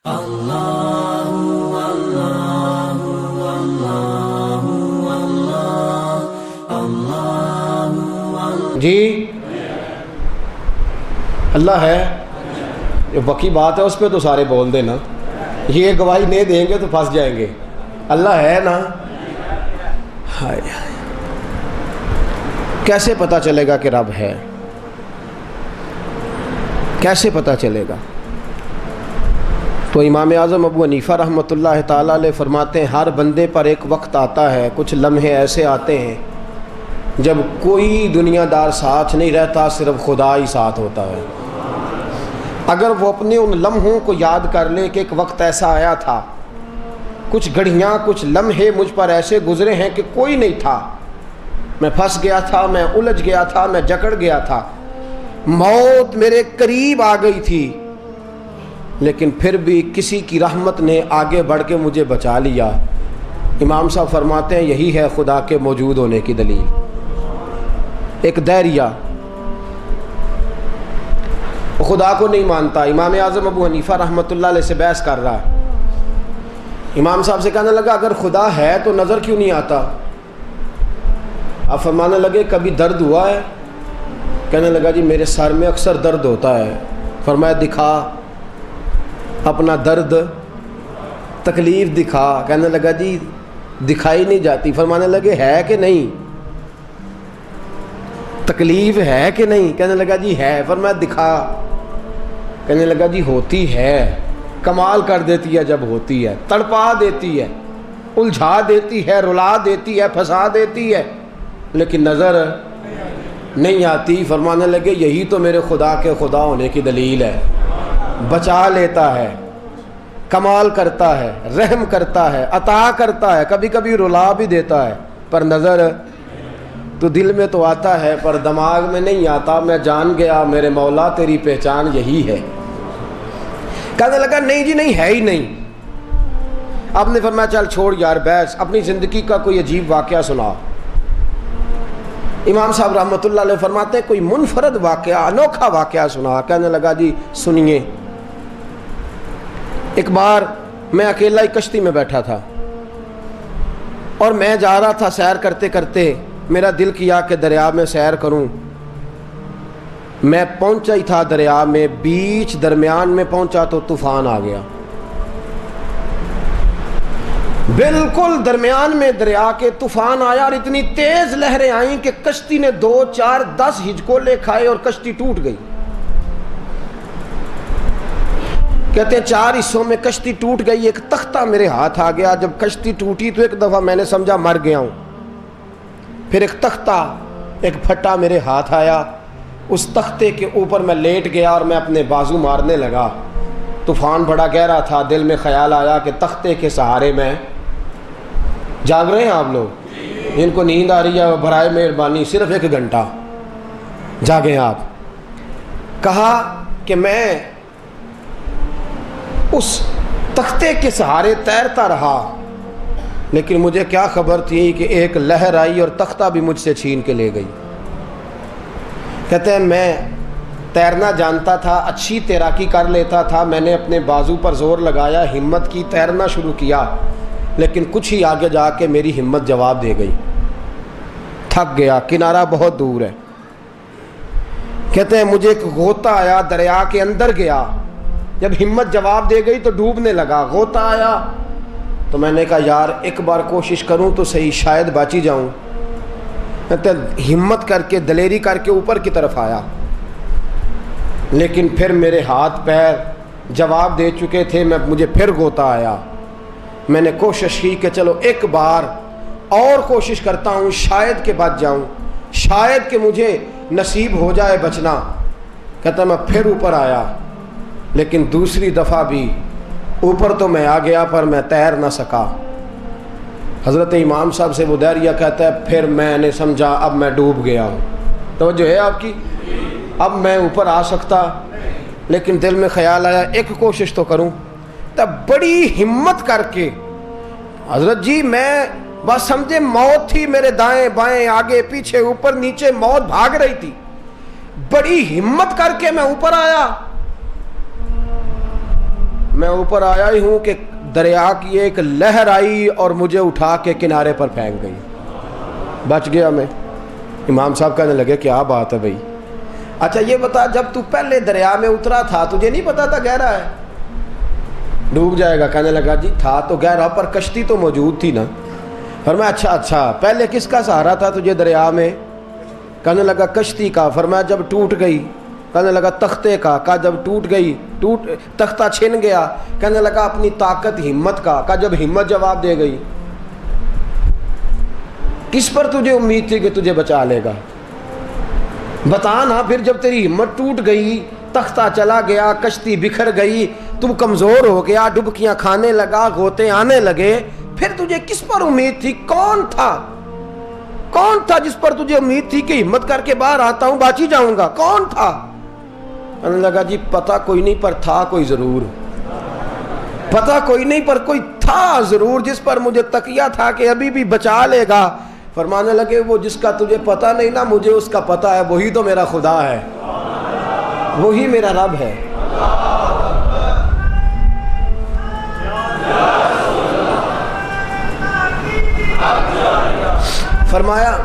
جی اللہ ہے، جو باقی بات ہے اس پہ تو سارے بول دینا، یہ گواہی نہیں دیں گے تو پھنس جائیں گے۔ اللہ ہے نا؟ ہائے کیسے پتہ چلے گا کہ رب ہے؟ کیسے پتہ چلے گا؟ تو امام اعظم ابو حنیفہ رحمۃ اللہ تعالیٰ علیہ فرماتے ہیں ہر بندے پر ایک وقت آتا ہے، کچھ لمحے ایسے آتے ہیں جب کوئی دنیا دار ساتھ نہیں رہتا، صرف خدا ہی ساتھ ہوتا ہے۔ اگر وہ اپنے ان لمحوں کو یاد کر لے کہ ایک وقت ایسا آیا تھا، کچھ گھڑیاں کچھ لمحے مجھ پر ایسے گزرے ہیں کہ کوئی نہیں تھا، میں پھنس گیا تھا، میں الجھ گیا تھا، میں جکڑ گیا تھا، موت میرے قریب آ گئی تھی، لیکن پھر بھی کسی کی رحمت نے آگے بڑھ کے مجھے بچا لیا۔ امام صاحب فرماتے ہیں یہی ہے خدا کے موجود ہونے کی دلیل۔ ایک دہریہ خدا کو نہیں مانتا، امام اعظم ابو حنیفہ رحمۃ اللہ علیہ سے بحث کر رہا ہے، امام صاحب سے کہنے لگا اگر خدا ہے تو نظر کیوں نہیں آتا؟ اب فرمانے لگے کبھی درد ہوا ہے؟ کہنے لگا جی میرے سر میں اکثر درد ہوتا ہے۔ فرمایا دکھا اپنا درد، تکلیف دکھا۔ کہنے لگا جی دکھائی نہیں جاتی۔ فرمانے لگے ہے کہ نہیں؟ تکلیف ہے کہ نہیں؟ کہنے لگا جی ہے۔ فرمایا دکھا۔ کہنے لگا جی ہوتی ہے، کمال کر دیتی ہے جب ہوتی ہے، تڑپا دیتی ہے، الجھا دیتی ہے، رلا دیتی ہے، پھنسا دیتی ہے، لیکن نظر نہیں آتی۔ فرمانے لگے یہی تو میرے خدا کے خدا ہونے کی دلیل ہے، بچا لیتا ہے، کمال کرتا ہے، رحم کرتا ہے، عطا کرتا ہے، کبھی کبھی رلا بھی دیتا ہے، پر نظر تو دل میں تو آتا ہے پر دماغ میں نہیں آتا۔ میں جان گیا میرے مولا تیری پہچان یہی ہے۔ کہنے لگا نہیں جی نہیں ہے ہی نہیں۔ آپ نے فرمایا چل چھوڑ یار بحث، اپنی زندگی کا کوئی عجیب واقعہ سنا۔ امام صاحب رحمۃ اللہ علیہ فرماتے ہیں کوئی منفرد واقعہ، انوکھا واقعہ سنا۔ کہنے لگا جی سنیے۔ ایک بار میں اکیلا ہی کشتی میں بیٹھا تھا اور میں جا رہا تھا سیر کرتے کرتے، میرا دل کیا کہ دریا میں سیر کروں۔ میں پہنچا ہی تھا دریا میں، بیچ درمیان میں پہنچا تو طوفان آ گیا، بالکل درمیان میں دریا کے طوفان آیا اور اتنی تیز لہریں آئیں کہ کشتی نے 2 4 10 ہجکولے کھائے اور کشتی ٹوٹ گئی۔ کہتے ہیں 4 حصوں میں کشتی ٹوٹ گئی، ایک تختہ میرے ہاتھ آ گیا۔ جب کشتی ٹوٹی تو ایک دفعہ میں نے سمجھا مر گیا ہوں، پھر ایک تختہ ایک پھٹا میرے ہاتھ آیا، اس تختے کے اوپر میں لیٹ گیا اور میں اپنے بازو مارنے لگا۔ طوفان بڑا گہرا تھا، دل میں خیال آیا کہ تختے کے سہارے میں جاگ رہے ہیں آپ لوگ، جن کو نیند آ رہی ہے برائے مہربانی صرف 1 گھنٹہ جاگیں آپ۔ کہا کہ میں اس تختے کے سہارے تیرتا رہا، لیکن مجھے کیا خبر تھی کہ ایک لہر آئی اور تختہ بھی مجھ سے چھین کے لے گئی۔ کہتے ہیں میں تیرنا جانتا تھا، اچھی تیراکی کر لیتا تھا، میں نے اپنے بازو پر زور لگایا، ہمت کی، تیرنا شروع کیا، لیکن کچھ ہی آگے جا کے میری ہمت جواب دے گئی، تھک گیا، کنارہ بہت دور ہے۔ کہتے ہیں مجھے ایک غوطہ آیا، دریا کے اندر گیا، جب ہمت جواب دے گئی تو ڈوبنے لگا، غوطہ آیا تو میں نے کہا یار ایک بار کوشش کروں تو صحیح، شاید بچ ہی جاؤں۔ کہتے ہیں ہمت کر کے دلیری کر کے اوپر کی طرف آیا، لیکن پھر میرے ہاتھ پیر جواب دے چکے تھے، مجھے پھر غوطہ آیا۔ میں نے کوشش کی کہ چلو ایک بار اور کوشش کرتا ہوں، شاید کہ بچ جاؤں، شاید کہ مجھے نصیب ہو جائے بچنا۔ کہتا میں پھر اوپر آیا، لیکن دوسری دفعہ بھی اوپر تو میں آ گیا پر میں تیر نہ سکا۔ حضرت امام صاحب سے وہ دہریہ کہتا ہے پھر میں نے سمجھا اب میں ڈوب گیا ہوں۔ توجہ ہے آپ کی؟ اب میں اوپر آ سکتا، لیکن دل میں خیال آیا ایک کوشش تو کروں۔ تب بڑی ہمت کر کے حضرت جی میں بس سمجھے موت تھی میرے دائیں بائیں آگے پیچھے اوپر نیچے، موت بھاگ رہی تھی، بڑی ہمت کر کے میں اوپر آیا۔ میں اوپر آیا ہی ہوں کہ دریا کی ایک لہر آئی اور مجھے اٹھا کے کنارے پر پھینک گئی، بچ گیا میں۔ امام صاحب کہنے لگے کیا بات ہے بھائی، اچھا یہ بتا جب تو پہلے دریا میں اترا تھا تجھے نہیں پتا تھا گہرا ہے، ڈوب جائے گا؟ کہنے لگا جی تھا تو گہرا پر کشتی تو موجود تھی نا۔ فرمایا اچھا پہلے کس کا سہارا تھا تجھے دریا میں؟ کہنے لگا کشتی کا۔ فرمایا جب ٹوٹ گئی؟ کہنے لگا تختے کا۔ کہا جب ٹوٹ گئی تختہ چھن گیا؟ کہنے لگا اپنی طاقت ہمت کا۔ کہا جب ہمت جواب دے گئی؟ کس پر تجھے امید تھی کہ تجھے بچا لے گا؟ بتا نا پھر، جب تیری ہمت ٹوٹ گئی، تختہ چلا گیا، کشتی بکھر گئی، تم کمزور ہو گیا، ڈبکیاں کھانے لگا، غوطے آنے لگے، پھر تجھے کس پر امید تھی؟ کون تھا جس پر تجھے امید تھی کہ ہمت کر کے باہر آتا ہوں باچی جاؤں گا؟ کون تھا؟ کہنے لگا جی پتا کوئی نہیں پر تھا کوئی ضرور، پتا کوئی نہیں پر کوئی تھا ضرور جس پر مجھے تقیہ تھا کہ ابھی بھی بچا لے گا۔ فرمانے لگے وہ جس کا تجھے پتا نہیں نا، مجھے اس کا پتا ہے، وہی تو میرا خدا ہے، وہی میرا رب ہے۔ فرمایا